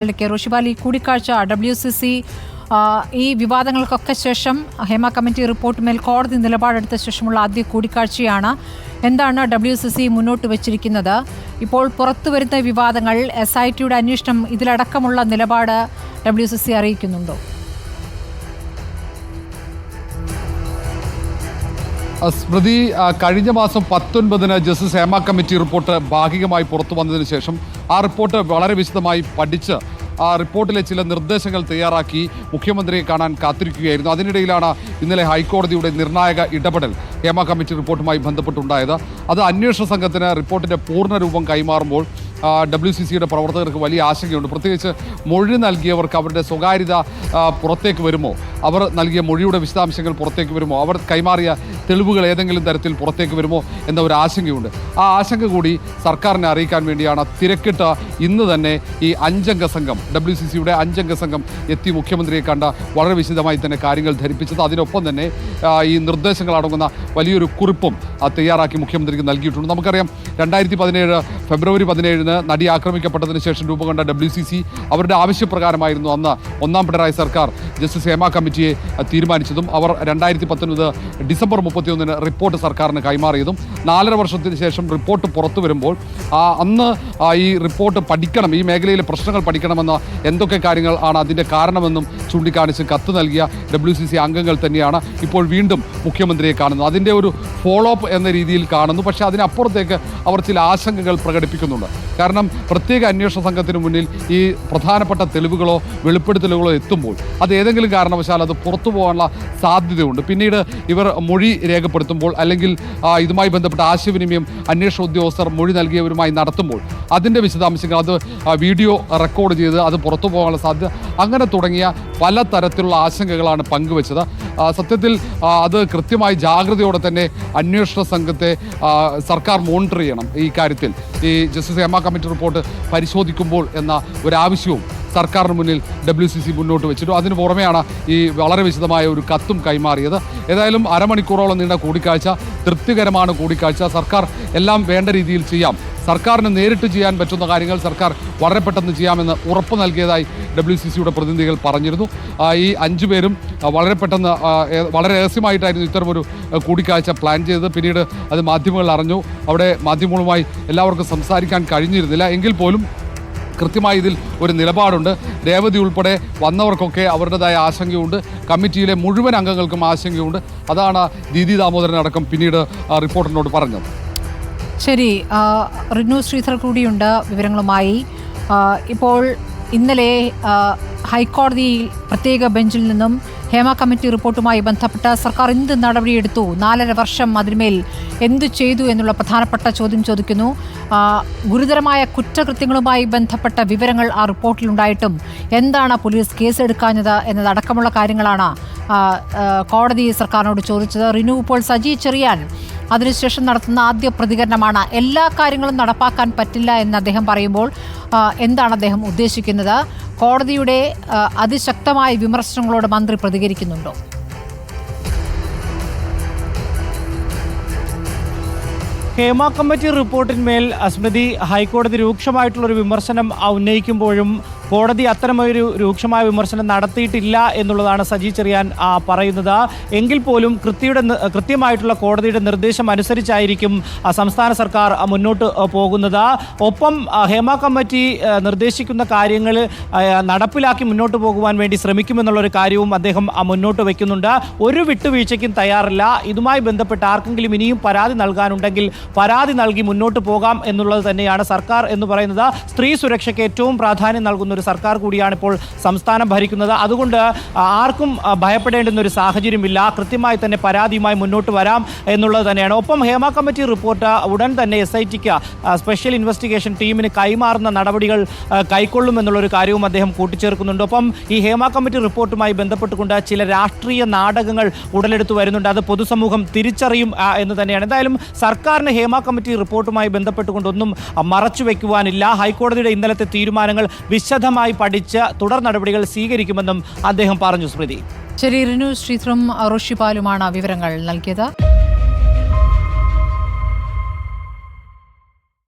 ഋഷിപാലി കൂടിക്കാഴ്ച WCC ഈ വിവാദങ്ങൾക്കൊക്കെ ശേഷം ഹേമ കമ്മിറ്റി റിപ്പോർട്ടുമേൽ കോടതി നിലപാടെടുത്ത ശേഷമുള്ള ആദ്യ കൂടിക്കാഴ്ചയാണ്. എന്താണ് WCC മുന്നോട്ട് വച്ചിരിക്കുന്നത്? ഇപ്പോൾ പുറത്തുവരുന്ന വിവാദങ്ങൾ, SITയുടെ അന്വേഷണം, ഇതിലടക്കമുള്ള നിലപാട് WCC അറിയിക്കുന്നുണ്ടോ? സ്മൃതി, കഴിഞ്ഞ മാസം 19-ന് ജസ്റ്റിസ് ഹേമ കമ്മിറ്റി റിപ്പോർട്ട് ഭാഗികമായി പുറത്തു വന്നതിന് ശേഷം ആ റിപ്പോർട്ട് വളരെ വിശദമായി പഠിച്ച് ആ റിപ്പോർട്ടിലെ ചില നിർദ്ദേശങ്ങൾ തയ്യാറാക്കി മുഖ്യമന്ത്രിയെ കാണാൻ കാത്തിരിക്കുകയായിരുന്നു. അതിനിടയിലാണ് ഇന്നലെ ഹൈക്കോടതിയുടെ നിർണായക ഇടപെടൽ ഹേമ കമ്മിറ്റി റിപ്പോർട്ടുമായി ബന്ധപ്പെട്ടുണ്ടായത്. അത് അന്വേഷണ സംഘത്തിന് റിപ്പോർട്ടിൻ്റെ പൂർണ്ണരൂപം കൈമാറുമ്പോൾ WCCയുടെ പ്രവർത്തകർക്ക് വലിയ ആശങ്കയുണ്ട്. പ്രത്യേകിച്ച് മൊഴി നൽകിയവർക്ക് അവരുടെ സ്വകാര്യത പുറത്തേക്ക് വരുമോ, അവർ നൽകിയ മൊഴിയുടെ വിശദാംശങ്ങൾ പുറത്തേക്ക് വരുമോ, അവർ കൈമാറിയ തെളിവുകൾ ഏതെങ്കിലും തരത്തിൽ പുറത്തേക്ക് വരുമോ എന്ന ഒരു ആശങ്കയുണ്ട്. ആ ആശങ്ക കൂടി സർക്കാരിനെ അറിയിക്കാൻ വേണ്ടിയാണ് തിരക്കിട്ട് ഇന്ന് തന്നെ ഈ 5-അംഗ സംഘം, WCCയുടെ 5-അംഗ സംഘം എത്തി മുഖ്യമന്ത്രിയെ കണ്ട വളരെ വിശദമായി തന്നെ കാര്യങ്ങൾ ധരിപ്പിച്ചത്. അതിനൊപ്പം തന്നെ ഈ നിർദ്ദേശങ്ങൾ അടങ്ങുന്ന വലിയൊരു കുറിപ്പും തയ്യാറാക്കി മുഖ്യമന്ത്രിക്ക് നൽകിയിട്ടുണ്ട്. നമുക്കറിയാം, 2017 ഫെബ്രുവരി 17-ന് നടി ആക്രമിക്കപ്പെട്ടതിന് ശേഷം രൂപം കൊണ്ട WCC അവരുടെ ആവശ്യപ്രകാരമായിരുന്നു അന്ന് ഒന്നാം പിണറായി സർക്കാർ ജസ്റ്റിസ് ഹേമ കമ്മിറ്റിയെ തീരുമാനിച്ചതും അവർ 2019 ഡിസംബർ 31-ന് റിപ്പോർട്ട് സർക്കാരിന് കൈമാറിയതും. 4.5 വർഷത്തിന് ശേഷം റിപ്പോർട്ട് പുറത്തു വരുമ്പോൾ അന്ന് ഈ റിപ്പോർട്ട് പഠിക്കണം, ഈ മേഖലയിലെ പ്രശ്നങ്ങൾ പഠിക്കണമെന്ന എന്തൊക്കെ കാര്യങ്ങൾ ആണ് അതിൻ്റെ കാരണമെന്നും ചൂണ്ടിക്കാണിച്ച് കത്ത് നൽകിയ WCC അംഗങ്ങൾ തന്നെയാണ് ഇപ്പോൾ വീണ്ടും മുഖ്യമന്ത്രിയെ കാണുന്നത്. അതിൻ്റെ ഒരു ഫോളോ അപ്പ് എന്ന രീതിയിൽ കാണുന്നു. പക്ഷേ അതിനപ്പുറത്തേക്ക് അവർ ചില ആശങ്കകൾ പ്രകടിപ്പിക്കുന്നുണ്ട്. കാരണം പ്രത്യേക അന്വേഷണ സംഘത്തിന് മുന്നിൽ ഈ പ്രധാനപ്പെട്ട തെളിവുകളോ വെളിപ്പെടുത്തലുകളോ എത്തുമ്പോൾ അത് ഏതെങ്കിലും കാരണവശാൽ അത് പുറത്തു പോകാനുള്ള സാധ്യതയുണ്ട്. പിന്നീട് ഇവർ മൊഴി രേഖപ്പെടുത്തുമ്പോൾ അല്ലെങ്കിൽ ഇതുമായി ബന്ധപ്പെട്ട ആശയവിനിമയം അന്വേഷണ ഉദ്യോഗസ്ഥർ മൊഴി നൽകിയവരുമായി നടത്തുമ്പോൾ അതിൻ്റെ വിശദാംശങ്ങൾ, അത് വീഡിയോ റെക്കോർഡ് ചെയ്ത് അത് പുറത്തു പോകാനുള്ള സാധ്യത, അങ്ങനെ തുടങ്ങിയ പല തരത്തിലുള്ള ആശങ്കകളാണ് പങ്കുവച്ചത്. സത്യത്തിൽ അത് കൃത്യമായി ജാഗ്രതയോടെ തന്നെ അന്വേഷണ സംഘത്തെ സർക്കാർ മോണിറ്റർ ചെയ്യണം. ഈ കാര്യത്തിൽ ഈ ജസ്റ്റിസ് ഹേമ കമ്മിറ്റി റിപ്പോർട്ട് പരിശോധിക്കുമ്പോൾ എന്ന ഒരാവശ്യവും സർക്കാരിന് മുന്നിൽ WCC മുന്നോട്ട് വെച്ചിട്ടു. അതിന് പുറമെയാണ് ഈ വളരെ വിശദമായ ഒരു കത്തും കൈമാറിയത്. ഏതായാലും അരമണിക്കൂറോളം നീണ്ട കൂടിക്കാഴ്ച, തൃപ്തികരമാണ് കൂടിക്കാഴ്ച. സർക്കാർ എല്ലാം വേണ്ട രീതിയിൽ ചെയ്യാം, സർക്കാരിന് നേരിട്ട് ചെയ്യാൻ പറ്റുന്ന കാര്യങ്ങൾ സർക്കാർ വളരെ പെട്ടെന്ന് ചെയ്യാമെന്ന് ഉറപ്പ് നൽകിയതായി WCCയുടെ പ്രതിനിധികൾ പറഞ്ഞിരുന്നു. ഈ 5 പേരും വളരെ പെട്ടെന്ന്, വളരെ രഹസ്യമായിട്ടായിരുന്നു ഇത്തരമൊരു കൂടിക്കാഴ്ച പ്ലാൻ ചെയ്തത്. പിന്നീട് അത് മാധ്യമങ്ങൾ അറിഞ്ഞു. അവിടെ മാധ്യമങ്ങളുമായി എല്ലാവർക്കും സംസാരിക്കാൻ കഴിഞ്ഞിരുന്നില്ല. എങ്കിൽ പോലും കൃത്യമായി ഇതിൽ ഒരു നിലപാടുണ്ട്. രേവതി ഉൾപ്പെടെ വന്നവർക്കൊക്കെ അവരുടേതായ ആശങ്കയുണ്ട്. കമ്മിറ്റിയിലെ മുഴുവൻ അംഗങ്ങൾക്കും ആശങ്കയുണ്ട്. അതാണ് ദീദി ദാമോദരനടക്കം പിന്നീട് റിപ്പോർട്ടറിനോട് പറഞ്ഞത്. ശരി, റിനു ശ്രീധർ കൂടിയുണ്ട് വിവരങ്ങളുമായി. ഇപ്പോൾ ഇന്നലെ ഹൈക്കോടതിയിൽ പ്രത്യേക ബെഞ്ചിൽ നിന്നും ഹേമ കമ്മിറ്റി റിപ്പോർട്ടുമായി ബന്ധപ്പെട്ട് സർക്കാർ എന്ത് നടപടിയെടുത്തു, 4.5 വർഷം അതിന്മേൽ എന്തു ചെയ്തു എന്നുള്ള പ്രധാനപ്പെട്ട ചോദ്യം ചോദിക്കുന്നു. ഗുരുതരമായ കുറ്റകൃത്യങ്ങളുമായി ബന്ധപ്പെട്ട വിവരങ്ങൾ ആ റിപ്പോർട്ടിലുണ്ടായിട്ടും എന്താണ് പോലീസ് കേസെടുക്കാഞ്ഞത് എന്നതടക്കമുള്ള കാര്യങ്ങളാണ് കോടതി സർക്കാരിനോട് ചോദിച്ചത്. റിനു, ഇപ്പോൾ സജി ചെറിയാൻ അതിനുശേഷം നടത്തുന്ന ആദ്യ പ്രതികരണമാണ്. എല്ലാ കാര്യങ്ങളും നടപ്പാക്കാൻ പറ്റില്ല എന്ന് അദ്ദേഹം പറയുമ്പോൾ എന്താണ് അദ്ദേഹം ഉദ്ദേശിക്കുന്നത്? കോടതിയുടെ അതിശക്തമായ വിമർശനങ്ങളോട് മന്ത്രി പ്രതികരിക്കുന്നുണ്ടോ? ഹേമ കമ്മിറ്റി റിപ്പോർട്ടിന്മേൽ സ്മൃതി, ഹൈക്കോടതി രൂക്ഷമായിട്ടുള്ളൊരു വിമർശനം ഉന്നയിക്കുമ്പോഴും കോടതി അത്തരമൊരു രൂക്ഷമായ വിമർശനം നടത്തിയിട്ടില്ല എന്നുള്ളതാണ് സജി ചെറിയാൻ പറയുന്നത്. എങ്കിൽ പോലും കൃത്യമായിട്ടുള്ള കോടതിയുടെ നിർദ്ദേശം അനുസരിച്ചായിരിക്കും സംസ്ഥാന സർക്കാർ മുന്നോട്ട് പോകുന്നത്. ഒപ്പം ഹേമ കമ്മിറ്റി നിർദ്ദേശിക്കുന്ന കാര്യങ്ങൾ നടപ്പിലാക്കി മുന്നോട്ട് പോകുവാൻ വേണ്ടി ശ്രമിക്കുമെന്നുള്ളൊരു കാര്യവും അദ്ദേഹം മുന്നോട്ട് വയ്ക്കുന്നുണ്ട്. ഒരു വിട്ടുവീഴ്ചയ്ക്കും തയ്യാറില്ല. ഇതുമായി ബന്ധപ്പെട്ട് ആർക്കെങ്കിലും ഇനിയും പരാതി നൽകാനുണ്ടെങ്കിൽ പരാതി നൽകി മുന്നോട്ട് പോകാം എന്നുള്ളത് തന്നെയാണ് സർക്കാർ എന്ന് പറയുന്നത്. സ്ത്രീ സുരക്ഷയ്ക്ക് ഏറ്റവും പ്രാധാന്യം നൽകുന്ന ഒരു സർക്കാർ കൂടിയാണ് ഇപ്പോൾ സംസ്ഥാനം ഭരിക്കുന്നത്. അതുകൊണ്ട് ആർക്കും ഭയപ്പെടേണ്ടുന്ന ഒരു സാഹചര്യമില്ല. കൃത്യമായി തന്നെ പരാതിയുമായി മുന്നോട്ട് വരാം എന്നുള്ളത് തന്നെയാണ്. ഒപ്പം ഹേമ കമ്മിറ്റി റിപ്പോർട്ട് ഉടൻ തന്നെ SITക്ക് സ്പെഷ്യൽ ഇൻവെസ്റ്റിഗേഷൻ ടീമിന് കൈമാറുന്ന നടപടികൾ കൈക്കൊള്ളുമെന്നുള്ളൊരു കാര്യവും അദ്ദേഹം കൂട്ടിച്ചേർക്കുന്നുണ്ട്. ഒപ്പം ഈ ഹേമ കമ്മിറ്റി റിപ്പോർട്ടുമായി ബന്ധപ്പെട്ടുകൊണ്ട് ചില രാഷ്ട്രീയ നാടകങ്ങൾ ഉടലെടുത്തു വരുന്നുണ്ട്. അത് പൊതുസമൂഹം തിരിച്ചറിയും എന്ന് തന്നെയാണ്. എന്തായാലും സർക്കാരിന് ഹേമ കമ്മിറ്റി റിപ്പോർട്ടുമായി ബന്ധപ്പെട്ടുകൊണ്ടൊന്നും മറച്ചു വയ്ക്കുവാനില്ല. ഹൈക്കോടതിയുടെ ഇന്നലത്തെ തീരുമാനങ്ങൾ വിശദമായി പഠിച്ച് തുടർ നടപടികൾ സ്വീകരിക്കുമെന്നും അദ്ദേഹം പറഞ്ഞു. സ്മൃതി, ശരി, റിനു ശ്രീധറും ഋഷിപാലുമാണ് വിവരങ്ങൾ നൽകിയത്.